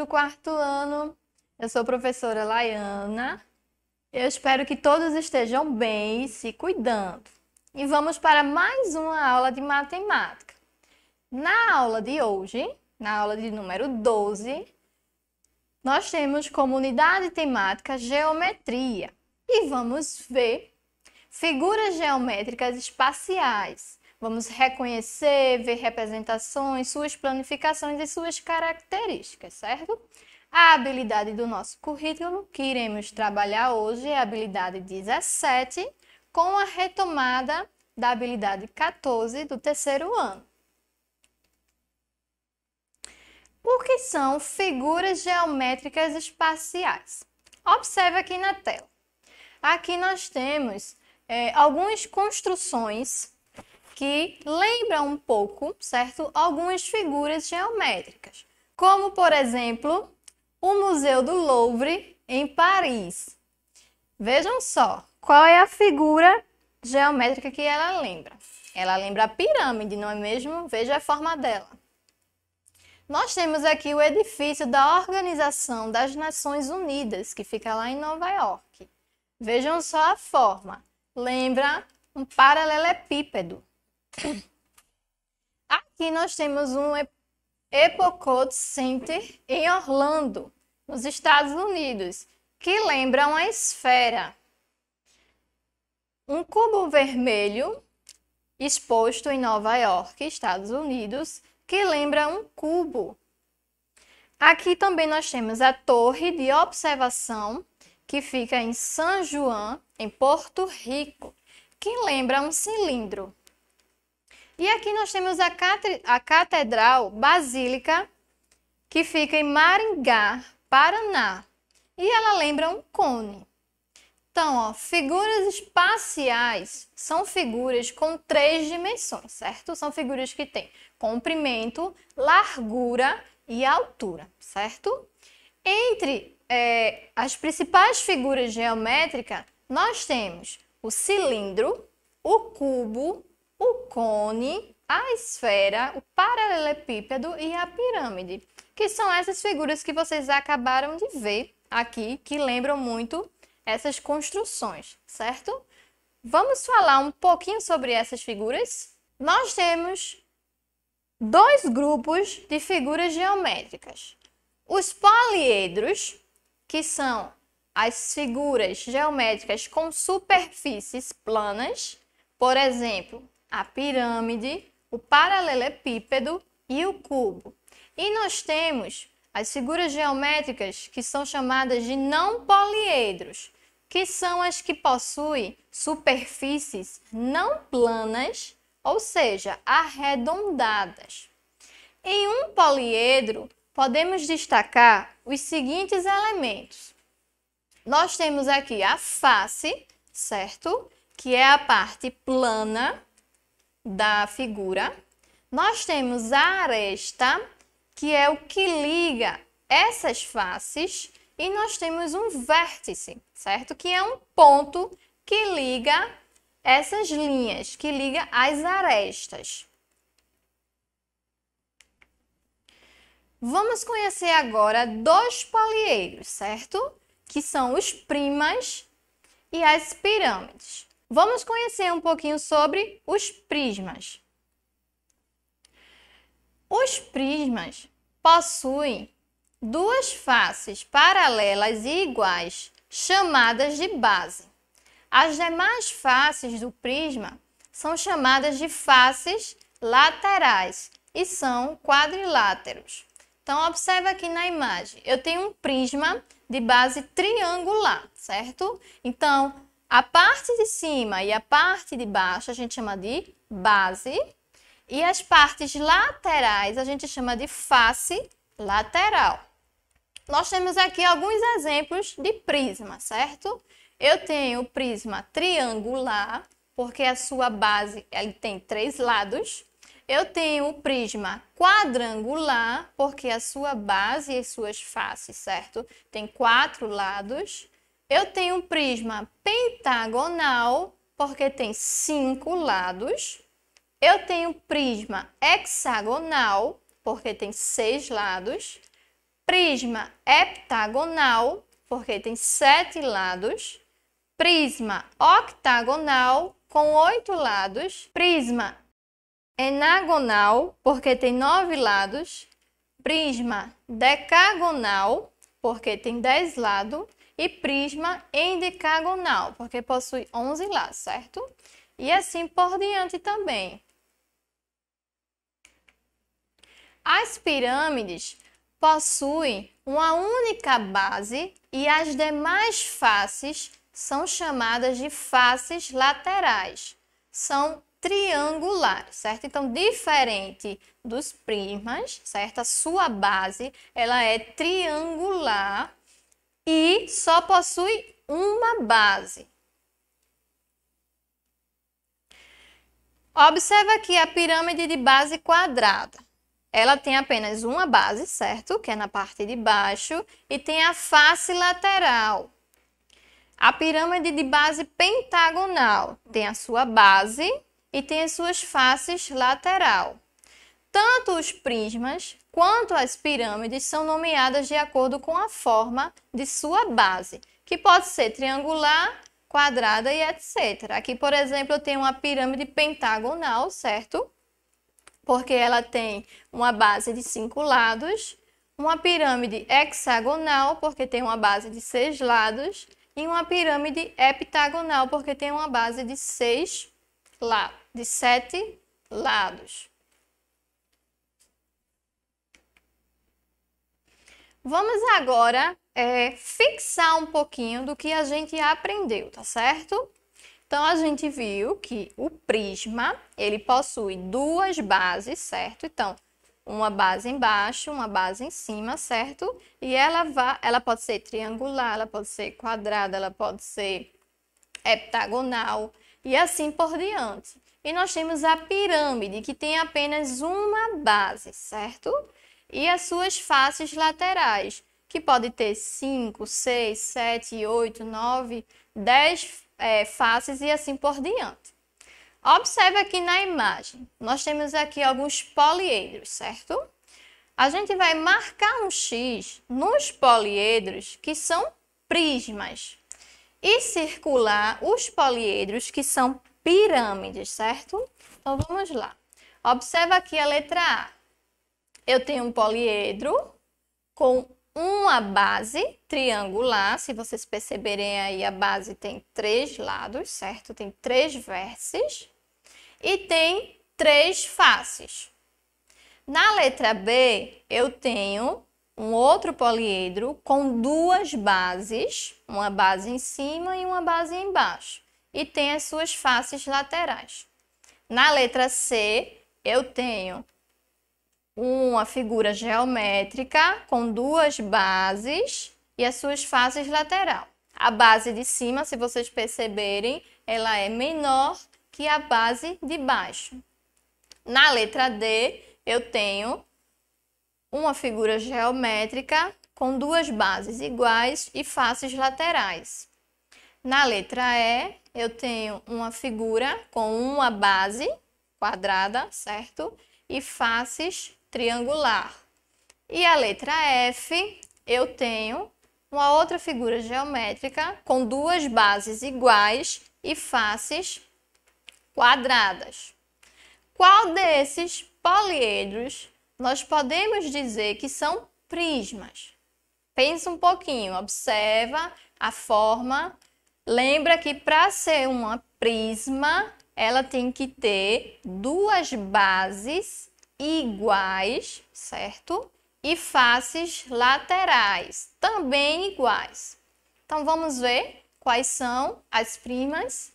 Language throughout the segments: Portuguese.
quarto ano. Eu sou a professora Laiana. Eu espero que todos estejam bem e se cuidando. E vamos para mais uma aula de matemática. Na aula de hoje, na aula de número 12, nós temos como unidade temática geometria. E vamos ver figuras geométricas espaciais. Vamos reconhecer, ver representações, suas planificações e suas características, certo? A habilidade do nosso currículo que iremos trabalhar hoje é a habilidade 17, com a retomada da habilidade 14 do terceiro ano. O que são figuras geométricas espaciais? Observe aqui na tela. Aqui nós temos algumas construções que lembram um pouco, certo? Algumas figuras geométricas, como, por exemplo, o Museu do Louvre, em Paris. Vejam só, qual é a figura geométrica que ela lembra? Ela lembra a pirâmide, não é mesmo? Veja a forma dela. Nós temos aqui o edifício da Organização das Nações Unidas, que fica lá em Nova York. Vejam só a forma. Lembra um paralelepípedo. Aqui nós temos um Epcot Center em Orlando, nos Estados Unidos, que lembra uma esfera. Um cubo vermelho exposto em Nova York, Estados Unidos, que lembra um cubo. Aqui também nós temos a Torre de Observação, que fica em San Juan, em Porto Rico, que lembra um cilindro. E aqui nós temos a Catedral Basílica, que fica em Maringá, Paraná. E ela lembra um cone. Então, ó, figuras espaciais são figuras com 3 dimensões, certo? São figuras que têm comprimento, largura e altura, certo? Entre as principais figuras geométricas, nós temos o cilindro, o cubo, o cone, a esfera, o paralelepípedo e a pirâmide, que são essas figuras que vocês acabaram de ver aqui, que lembram muito essas construções, certo? Vamos falar um pouquinho sobre essas figuras? Nós temos 2 grupos de figuras geométricas. Os poliedros, que são as figuras geométricas com superfícies planas, por exemplo, a pirâmide, o paralelepípedo e o cubo. E nós temos as figuras geométricas que são chamadas de não poliedros, que são as que possuem superfícies não planas, ou seja, arredondadas. Em um poliedro, podemos destacar os seguintes elementos. Nós temos aqui a face, certo? Que é a parte plana da figura. Nós temos a aresta, que é o que liga essas faces, e nós temos um vértice, certo? Que é um ponto que liga essas linhas, que liga as arestas. Vamos conhecer agora 2 poliedros, certo? Que são os prímas e as pirâmides. Vamos conhecer um pouquinho sobre os prismas. Os prismas possuem 2 faces paralelas e iguais, chamadas de base. As demais faces do prisma são chamadas de faces laterais e são quadriláteros. Então, observe aqui na imagem. Eu tenho um prisma de base triangular, certo? Então, a parte de cima e a parte de baixo a gente chama de base. E as partes laterais a gente chama de face lateral. Nós temos aqui alguns exemplos de prisma, certo? Eu tenho o prisma triangular, porque a sua base ele tem 3 lados. Eu tenho o prisma quadrangular, porque a sua base e as suas faces, certo? Tem 4 lados. Eu tenho um prisma pentagonal, porque tem 5 lados. Eu tenho prisma hexagonal, porque tem 6 lados. Prisma heptagonal, porque tem 7 lados. Prisma octagonal, com 8 lados. Prisma enagonal, porque tem 9 lados. Prisma decagonal, porque tem 10 lados. E prisma endecagonal, porque possui 11 lados, certo? E assim por diante também. As pirâmides possuem uma única base e as demais faces são chamadas de faces laterais. São triangulares, certo? Então, diferente dos prismas, certo? A sua base, ela é triangular e só possui uma base. Observa aqui a pirâmide de base quadrada. Ela tem apenas uma base, certo? Que é na parte de baixo, e tem a face lateral. A pirâmide de base pentagonal tem a sua base e tem as suas faces lateral. Tanto os prismas quanto as pirâmides são nomeadas de acordo com a forma de sua base, que pode ser triangular, quadrada e etc. Aqui, por exemplo, eu tenho uma pirâmide pentagonal, certo? Porque ela tem uma base de 5 lados. Uma pirâmide hexagonal, porque tem uma base de 6 lados. E uma pirâmide heptagonal, porque tem uma base de 7 lados. Vamos agora fixar um pouquinho do que a gente aprendeu, tá certo? Então, a gente viu que o prisma, ele possui 2 bases, certo? Então, uma base embaixo, uma base em cima, certo? E ela pode ser triangular, ela pode ser quadrada, ela pode ser heptagonal e assim por diante. E nós temos a pirâmide, que tem apenas uma base, certo? E as suas faces laterais, que pode ter 5, 6, 7, 8, 9, 10 faces e assim por diante. Observe aqui na imagem, nós temos aqui alguns poliedros, certo? A gente vai marcar um X nos poliedros que são prismas e circular os poliedros que são pirâmides, certo? Então, vamos lá. Observe aqui a letra A. Eu tenho um poliedro com uma base triangular. Se vocês perceberem aí, a base tem 3 lados, certo? Tem 3 vértices e tem 3 faces. Na letra B, eu tenho um outro poliedro com 2 bases, uma base em cima e uma base embaixo, e tem as suas faces laterais. Na letra C, eu tenho uma figura geométrica com 2 bases e as suas faces laterais. A base de cima, se vocês perceberem, ela é menor que a base de baixo. Na letra D, eu tenho uma figura geométrica com 2 bases iguais e faces laterais. Na letra E, eu tenho uma figura com uma base quadrada, certo? E faces triangular. E a letra F, eu tenho uma outra figura geométrica com 2 bases iguais e faces quadradas. Qual desses poliedros nós podemos dizer que são prismas? Pensa um pouquinho, observa a forma. Lembra que para ser uma prisma, ela tem que ter 2 bases iguais, certo? E faces laterais, também iguais. Então, vamos ver quais são as prismas.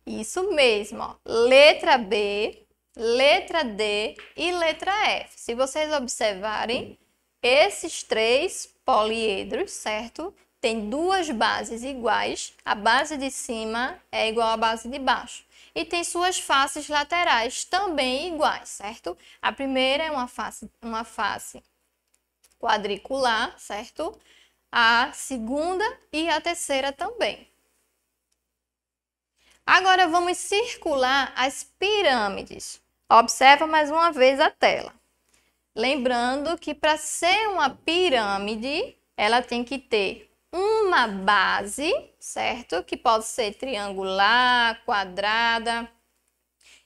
Isso mesmo, ó. Letra B, letra D e letra F. Se vocês observarem, esses 3 poliedros, certo? Tem 2 bases iguais, a base de cima é igual à base de baixo. E tem suas faces laterais também iguais, certo? A primeira é uma face quadricular, certo? A segunda e a terceira também. Agora vamos circular as pirâmides. Observa mais uma vez a tela. Lembrando que para ser uma pirâmide, ela tem que ter uma base, certo? Que pode ser triangular, quadrada.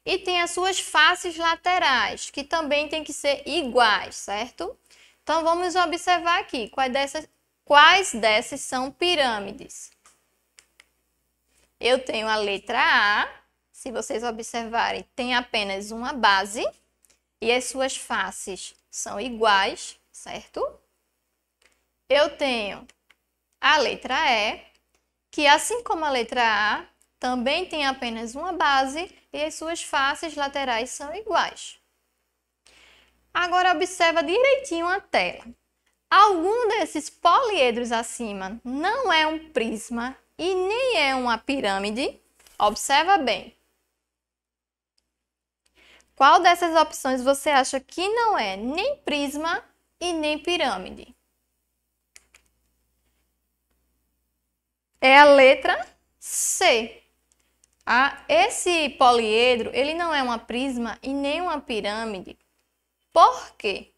E tem as suas faces laterais, que também tem que ser iguais, certo? Então, vamos observar aqui quais dessas são pirâmides. Eu tenho a letra A, se vocês observarem, tem apenas uma base e as suas faces são iguais, certo? Eu tenho a letra E, que assim como a letra A, também tem apenas uma base e as suas faces laterais são iguais. Agora observa direitinho a tela. Algum desses poliedros acima não é um prisma e nem é uma pirâmide? Observa bem. Qual dessas opções você acha que não é nem prisma e nem pirâmide? É a letra C. Esse poliedro, ele não é uma prisma e nem uma pirâmide. Por quê?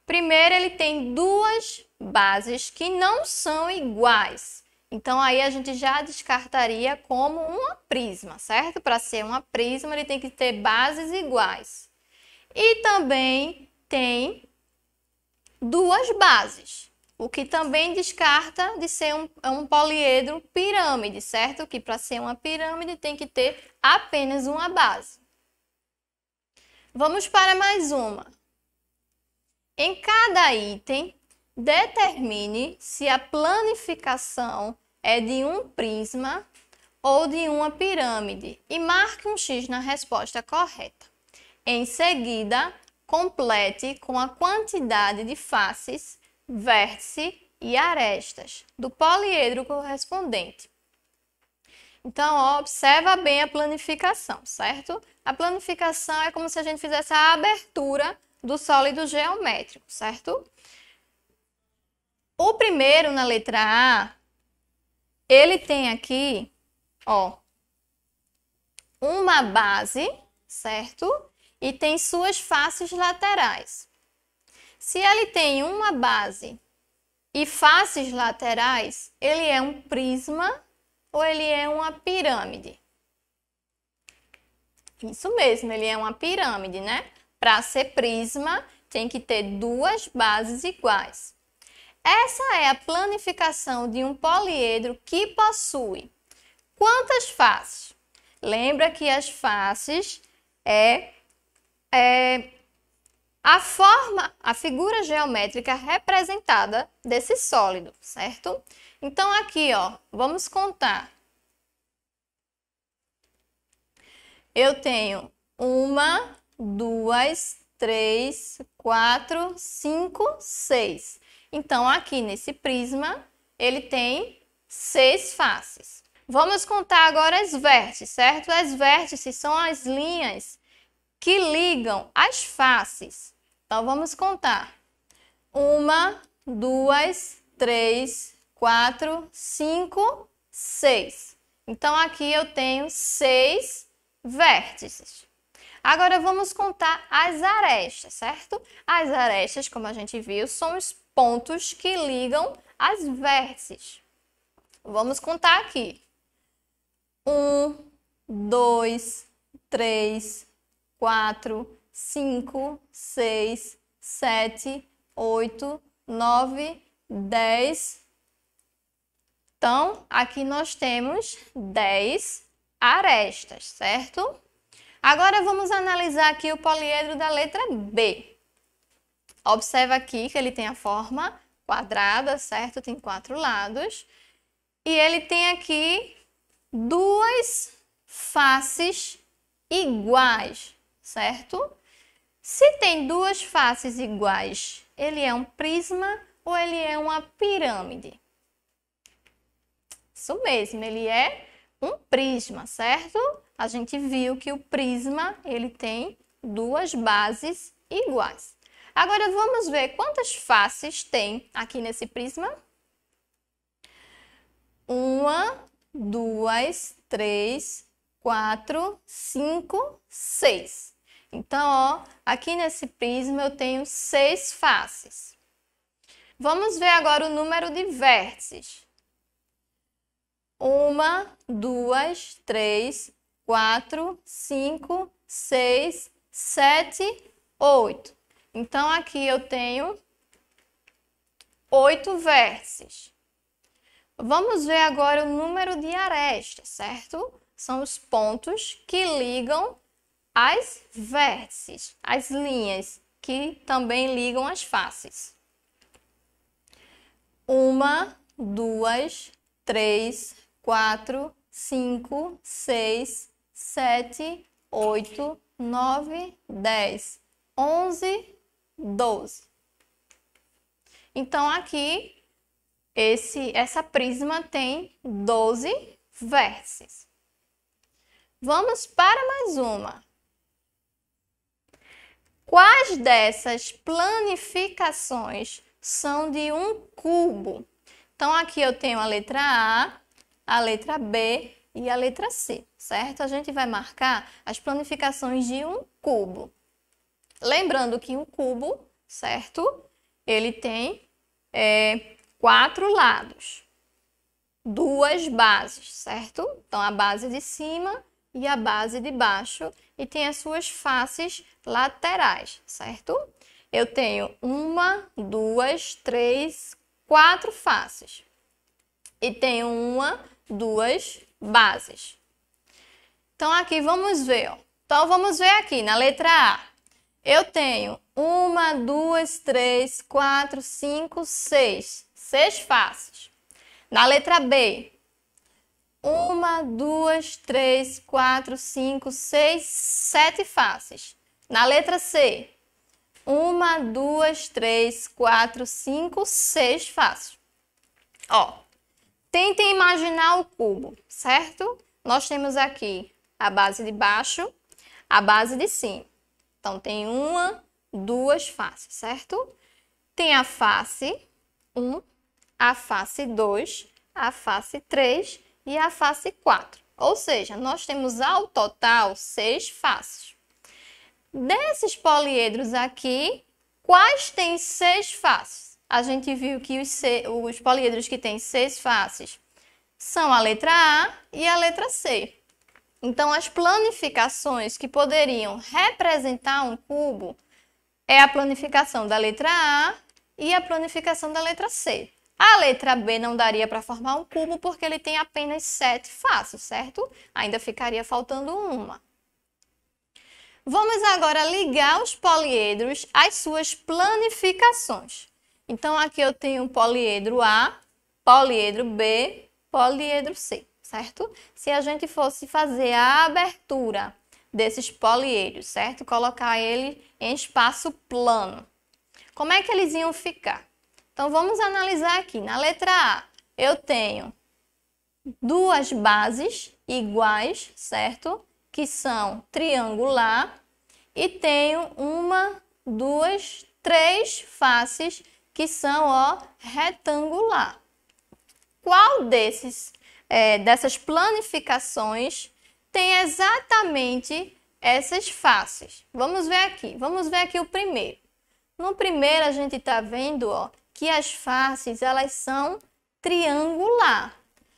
Primeiro, ele tem duas bases que não são iguais. Então, aí a gente já descartaria como uma prisma, certo? Para ser uma prisma, ele tem que ter bases iguais. E também tem duas bases, o que também descarta de ser um poliedro pirâmide, certo? Que para ser uma pirâmide tem que ter apenas uma base. Vamos para mais uma. Em cada item, determine se a planificação é de um prisma ou de uma pirâmide e marque um X na resposta correta. Em seguida, complete com a quantidade de faces, vértice e arestas do poliedro correspondente. Então, observa bem a planificação, certo? A planificação é como se a gente fizesse a abertura do sólido geométrico, certo? O primeiro, na letra A, ele tem aqui, ó, uma base, certo? E tem suas faces laterais. Se ele tem uma base e faces laterais, ele é um prisma ou ele é uma pirâmide? Isso mesmo, ele é uma pirâmide, né? Para ser prisma, tem que ter duas bases iguais. Essa é a planificação de um poliedro que possui quantas faces? Lembra que as faces é a figura geométrica representada desse sólido, certo? Então, aqui, ó, vamos contar. Eu tenho 1, 2, 3, 4, 5, 6. Então, aqui nesse prisma, ele tem 6 faces. Vamos contar agora as vértices, certo? As vértices são as linhas que ligam as faces. Então, vamos contar. 1, 2, 3, 4, 5, 6. Então, aqui eu tenho 6 vértices. Agora, vamos contar as arestas, certo? As arestas, como a gente viu, são os pontos que ligam as vértices. Vamos contar aqui. 1, 2, 3, 4, 5, 6, 7, 8, 9, 10. Então, aqui nós temos 10 arestas, certo? Agora vamos analisar aqui o poliedro da letra B. Observa aqui que ele tem a forma quadrada, certo? Tem 4 lados. E ele tem aqui duas faces iguais, certo? Se tem duas faces iguais, ele é um prisma ou ele é uma pirâmide? Isso mesmo, ele é um prisma, certo? A gente viu que o prisma, ele tem duas bases iguais. Agora, vamos ver quantas faces tem aqui nesse prisma. 1, 2, 3, 4, 5, 6. Então, ó, aqui nesse prisma eu tenho 6 faces. Vamos ver agora o número de vértices. 1, 2, 3, 4, 5, 6, 7, 8. Então, aqui eu tenho 8 vértices. Vamos ver agora o número de arestas, certo? São os pontos que ligam as vértices, as linhas que também ligam as faces. 1, 2, 3, 4, 5, 6, 7, 8, 9, 10, 11, 12. Então, aqui, essa prisma tem 12 vértices. Vamos para mais uma. Quais dessas planificações são de um cubo? Então, aqui eu tenho a letra A letra B e a letra C, certo? A gente vai marcar as planificações de um cubo. Lembrando que um cubo, certo? Ele tem 4 lados, 2 bases, certo? Então, a base de cima e a base de baixo, e tem as suas faces laterais, certo? Eu tenho 1, 2, 3, 4 faces. E tenho 1, 2 bases. Então, aqui vamos ver, ó. Então, vamos ver aqui na letra A. Eu tenho 1, 2, 3, 4, 5, 6. 6 faces. Na letra B, 1, 2, 3, 4, 5, 6, 7 faces. Na letra C, 1, 2, 3, 4, 5, 6 faces. Ó, tentem imaginar o cubo, certo? Nós temos aqui a base de baixo, a base de cima. Então, tem 1, 2 faces, certo? Tem a face 1, a face 2, a face 3 e a face 4. Ou seja, nós temos ao total 6 faces. Desses poliedros aqui, quais têm 6 faces? A gente viu que os poliedros que têm 6 faces são a letra A e a letra C. Então, as planificações que poderiam representar um cubo é a planificação da letra A e a planificação da letra C. A letra B não daria para formar um cubo porque ele tem apenas 7 faces, certo? Ainda ficaria faltando uma. Vamos agora ligar os poliedros às suas planificações. Então, aqui eu tenho o poliedro A, poliedro B, poliedro C, certo? Se a gente fosse fazer a abertura desses poliedros, certo? Colocar ele em espaço plano. Como é que eles iam ficar? Então, vamos analisar aqui. Na letra A, eu tenho 2 bases iguais, certo? Que são triangular. E tenho 1, 2, 3 faces que são, ó, retangular. Qual dessas planificações tem exatamente essas faces? Vamos ver aqui. Vamos ver aqui o primeiro. No primeiro, a gente está vendo, ó, que as faces, elas são triangular.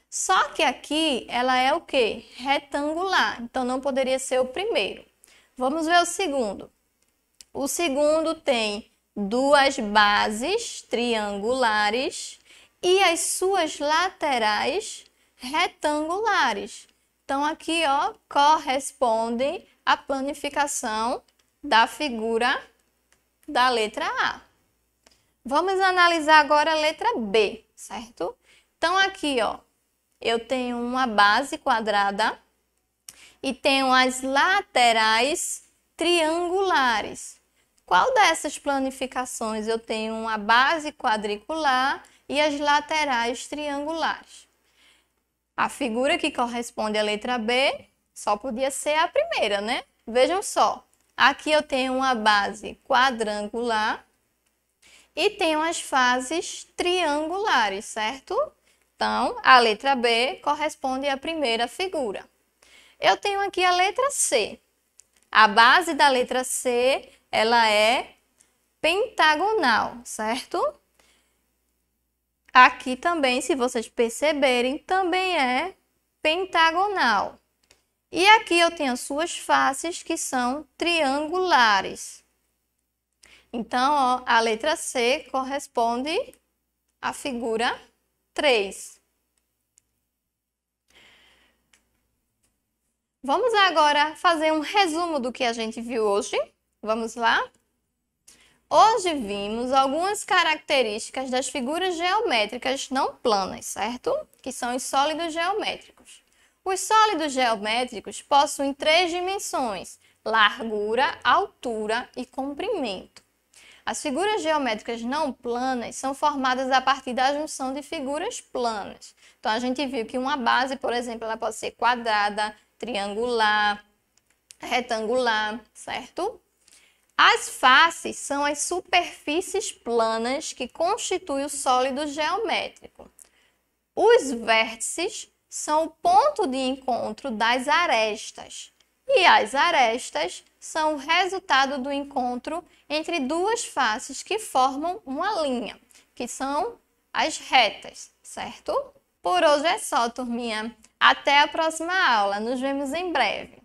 Só que aqui, ela é o quê? Retangular. Então, não poderia ser o primeiro. Vamos ver o segundo. O segundo tem 2 bases triangulares e as suas laterais retangulares. Então, aqui, ó, corresponde à planificação da figura da letra A. Vamos analisar agora a letra B, certo? Então, aqui, ó, eu tenho uma base quadrada e tenho as laterais triangulares. Qual dessas planificações eu tenho uma base quadricular e as laterais triangulares? A figura que corresponde à letra B só podia ser a primeira, né? Vejam só, aqui eu tenho uma base quadrangular e tenho as fases triangulares, certo? Então, a letra B corresponde à primeira figura. Eu tenho aqui a letra C. A base da letra C, ela é pentagonal, certo? Aqui também, se vocês perceberem, também é pentagonal. E aqui eu tenho as suas faces que são triangulares. Então, ó, a letra C corresponde à figura 3. Vamos agora fazer um resumo do que a gente viu hoje. Vamos lá? Hoje vimos algumas características das figuras geométricas não planas, certo? Que são os sólidos geométricos. Os sólidos geométricos possuem 3 dimensões: largura, altura e comprimento. As figuras geométricas não planas são formadas a partir da junção de figuras planas. Então, a gente viu que uma base, por exemplo, ela pode ser quadrada, triangular, retangular, certo? As faces são as superfícies planas que constituem o sólido geométrico. Os vértices são o ponto de encontro das arestas. E as arestas são o resultado do encontro entre duas faces que formam uma linha, que são as retas, certo? Por hoje é só, turminha. Até a próxima aula. Nos vemos em breve.